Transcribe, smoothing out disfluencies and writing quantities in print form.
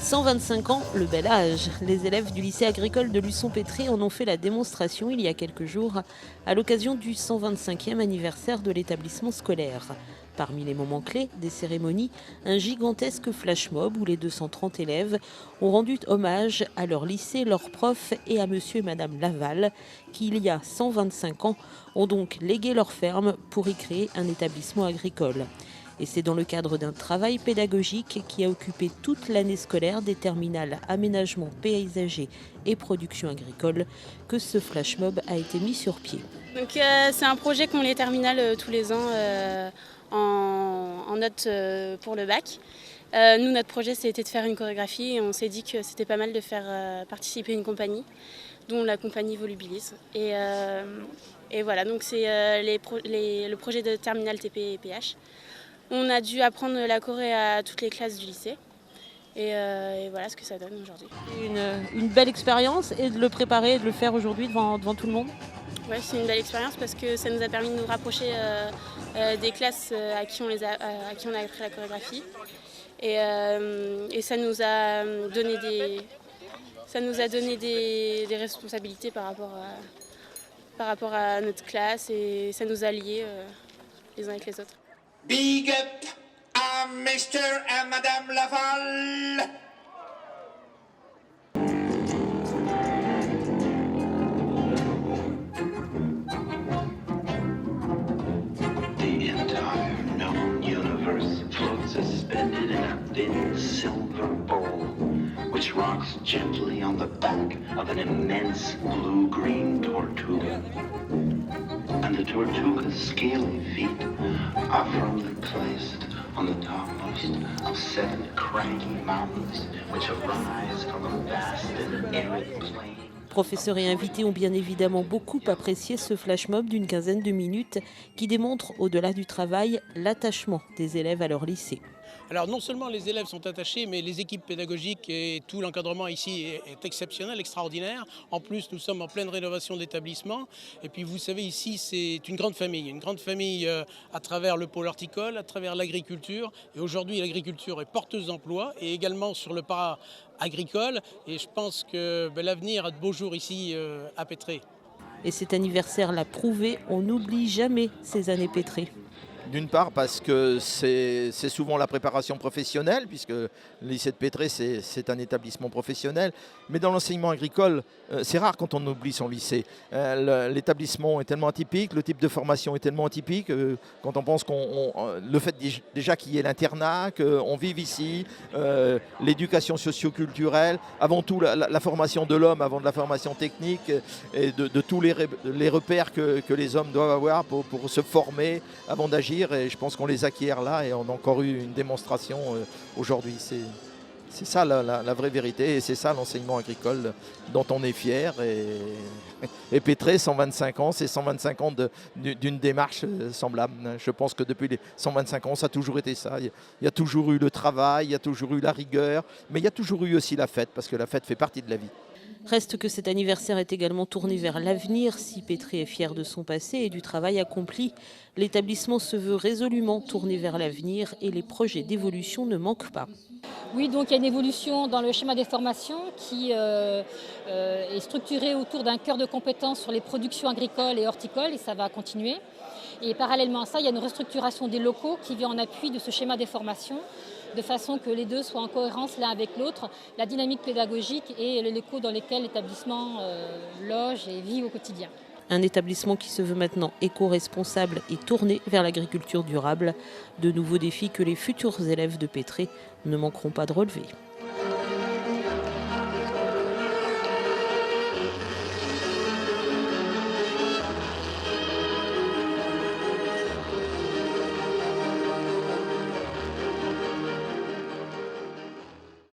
125 ans, le bel âge. Les élèves du lycée agricole de Luçon-Pétré en ont fait la démonstration il y a quelques jours à l'occasion du 125e anniversaire de l'établissement scolaire. Parmi les moments clés des cérémonies, un gigantesque flash mob où les 230 élèves ont rendu hommage à leur lycée, leurs profs et à monsieur et madame Laval qui, il y a 125 ans, ont donc légué leur ferme pour y créer un établissement agricole. Et c'est dans le cadre d'un travail pédagogique qui a occupé toute l'année scolaire des terminales aménagement paysager et production agricole que ce flash mob a été mis sur pied. Donc, c'est un projet qu'ont les terminales tous les ans en note pour le bac. Nous, notre projet, c'était de faire une chorégraphie et on s'est dit que c'était pas mal de faire participer une compagnie, dont la compagnie Volubilis. Et voilà, donc c'est le projet de terminale TP et PH. On a dû apprendre la choré à toutes les classes du lycée. Et voilà ce que ça donne aujourd'hui. Une belle expérience et de le préparer et de le faire aujourd'hui devant tout le monde. Ouais, c'est une belle expérience parce que ça nous a permis de nous rapprocher des classes à qui on a appris la chorégraphie. Et ça nous a donné des responsabilités par rapport à notre classe et ça nous a liés les uns avec les autres. Big up à Mr. et Madame Laval. The entire known universe floats suspended in a thin silver bowl, which rocks gently on the back of an immense blue-green tortuga. And the tortuga's scaly feet are firmly placed on the topmost of 7 craggy mountains which arise from a vast and arid plain. Professeurs et invités ont bien évidemment beaucoup apprécié ce flash mob d'une quinzaine de minutes qui démontre, au-delà du travail, l'attachement des élèves à leur lycée. Alors non seulement les élèves sont attachés, mais les équipes pédagogiques et tout l'encadrement ici est exceptionnel, extraordinaire. En plus, nous sommes en pleine rénovation de l'établissement. Et puis vous savez, ici, c'est une grande famille à travers le pôle horticole, à travers l'agriculture. Et aujourd'hui, l'agriculture est porteuse d'emploi et également sur le para-agricole. Et je pense que l'avenir a de beaux jours ici à Pétré. Et cet anniversaire l'a prouvé, on n'oublie jamais ces années Pétré. D'une part parce que c'est souvent la préparation professionnelle, puisque le lycée de Pétré c'est un établissement professionnel, mais dans l'enseignement agricole c'est rare quand on oublie son lycée. L'établissement est tellement atypique, le type de formation est tellement atypique, quand on pense le fait déjà qu'il y ait l'internat, qu'on vive ici, l'éducation socio-culturelle, avant tout la formation de l'homme avant de la formation technique, et de tous les repères que les hommes doivent avoir pour se former avant d'agir. Et je pense qu'on les acquiert là et on a encore eu une démonstration aujourd'hui. C'est ça la vraie vérité et c'est ça l'enseignement agricole dont on est fier. Et Pétré, 125 ans, c'est 125 ans d'une démarche semblable. Je pense que depuis les 125 ans, ça a toujours été ça. Il y a toujours eu le travail, il y a toujours eu la rigueur, mais il y a toujours eu aussi la fête, parce que la fête fait partie de la vie. Reste que cet anniversaire est également tourné vers l'avenir. Si Pétré est fier de son passé et du travail accompli, l'établissement se veut résolument tourné vers l'avenir et les projets d'évolution ne manquent pas. Oui, donc il y a une évolution dans le schéma des formations qui est structuré autour d'un cœur de compétences sur les productions agricoles et horticoles et ça va continuer. Et parallèlement à ça, il y a une restructuration des locaux qui vient en appui de ce schéma des formations, de façon que les deux soient en cohérence l'un avec l'autre, la dynamique pédagogique et les locaux dans lesquels l'établissement loge et vit au quotidien. Un établissement qui se veut maintenant éco-responsable et tourné vers l'agriculture durable. De nouveaux défis que les futurs élèves de Pétré ne manqueront pas de relever.